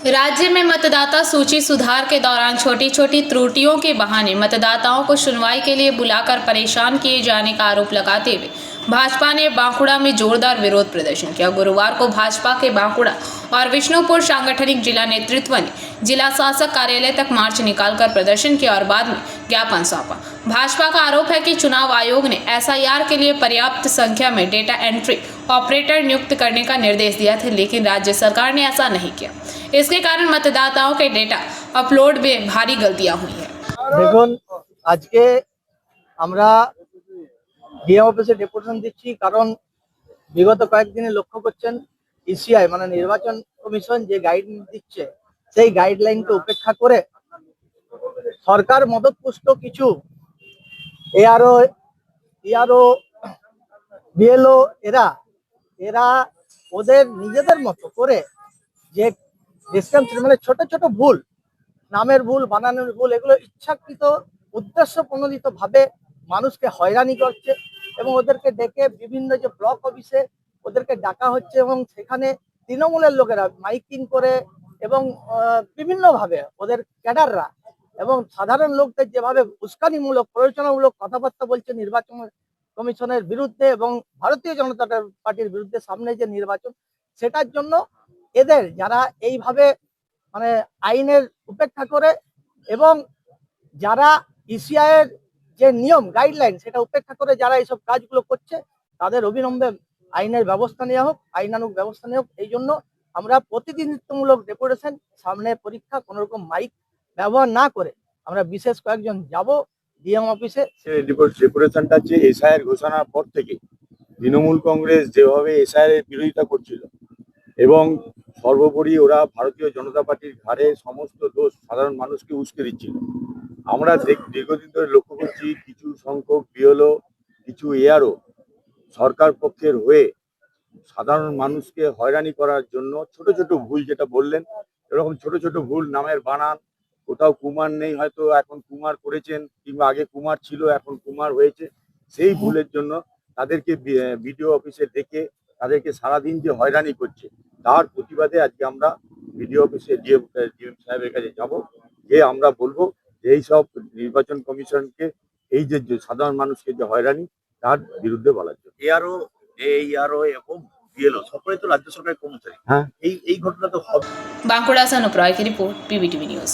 राज्य में मतदाता सूची सुधार के दौरान छोटी छोटी त्रुटियों के बहाने मतदाताओं को सुनवाई के लिए बुलाकर परेशान किए जाने का आरोप लगाते हुए भाजपा ने बांकुड़ा में जोरदार विरोध प्रदर्शन किया। गुरुवार को भाजपा के बांकुड़ा और विष्णुपुर सांगठनिक जिला नेतृत्व ने जिला शासक कार्यालय तक मार्च निकालकर प्रदर्शन किया और बाद में ज्ञापन सौंपा। भाजपा का आरोप है कि चुनाव आयोग ने एसआईआर के लिए पर्याप्त संख्या में डेटा एंट्री ऑपरेटर नियुक्त करने का निर्देश दिया था, लेकिन राज्य सरकार ने ऐसा नहीं किया। इसके कारण मतदाताओं के डेटा अपलोड में भारी गलतियां हुई है। देखुन आज के আমরা ডিএম অফিসে ডেপুটেশন দিচ্ছি, কারণ বিগত কয়েকদিনে লক্ষ্য করছেন ইসিআই মানে নির্বাচন কমিশন যে গাইডলাইন দিচ্ছে সেই গাইডলাইনকে উপেক্ষা করে সরকার মদতপুষ্ট কিছু এআরও ইআরও বিএলও এরা ওদের নিজেদের মতো করে যে ডিসক্রিপশন মানে ছোট ছোট ভুল, নামের ভুল, বানানের ভুল, এগুলো ইচ্ছাকৃত উদ্দেশ্য প্রণোদিত ভাবে মানুষকে হয়রানি করছে এবং ওদেরকে ডেকে বিভিন্ন যে ব্লক অফিসে ওদেরকে ডাকা হচ্ছে এবং সেখানে তৃণমূলের লোকেরা মাইকিং করে এবং বিভিন্নভাবে ওদের ক্যাডাররা এবং সাধারণ লোকদের যেভাবে উস্কানিমূলক প্ররোচনামূলক কথাবার্তা বলছে নির্বাচন কমিশনের বিরুদ্ধে এবং ভারতীয় জনতা পার্টির বিরুদ্ধে সামনে যে নির্বাচন, সেটার জন্য এদের যারা এইভাবে মানে আইনের উপেক্ষা করে এবং যারা ইসিআই এর যে নিয়ম গাইডলাইন সেটা উপেক্ষা করে যারা এইসব কাজগুলো করছে তাদের অবিলম্বে আইনের ব্যবস্থা নেওয়া হোক, আইনানুগ ব্যবস্থা নেওয়া হোক। এই জন্য আমরা প্রতিনিধিত্বমূলক ডেপুটেশন, সামনে পরীক্ষা, কোনো রকম মাইক ব্যবহার না করে আমরা বিশেষ কয়েকজন যাব ডিএম অফিসে। ডেপুটেশনটা হচ্ছে এসআইআর ঘোষণার পর থেকে তৃণমূল কংগ্রেস যেভাবে এসআইআর এর বিরোধিতা করছিল এবং সর্বোপরি ওরা ভারতীয় জনতা পার্টির ঘাড়ে সমস্ত দোষ সাধারণ মানুষকে উস্কে দিচ্ছিল। আমরা দীর্ঘদিন ধরে লক্ষ্য করছি কিছু সংখ্যক বিএলও, কিছু এআরও সরকার পক্ষের হয়ে সাধারণ মানুষকে হয়রানি করার জন্য ছোট ছোট ভুল, যেটা বললেন এরকম ছোট ছোট ভুল, নামের বানান, কোথাও কুমার নেই হয়তো এখন কুমার করেছেন, কিংবা আগে কুমার ছিল এখন কুমার হয়েছে, সেই ভুলের জন্য তাদেরকে বিডিও অফিসে ডেকে তাদেরকে সারাদিন যে হয়রানি করছে তার প্রতিবাদে আজকে আমরা বিডিও অফিসে ডিএম সাহেবের কাছে যাব, যে আমরা বলবো যে এইসব নির্বাচন কমিশনকে এই যে সাধারণ মানুষকে যে হয়রানি তার বিরুদ্ধে বলার জন্য। এআরও এবং বিএলও সকলে তো রাজ্য সরকারের কর্মচারী। হ্যাঁ, এই ঘটনা তো হবে। बांकुड़ा से अनुप्राय की रिपोर्ट, पीबीटीवी न्यूज।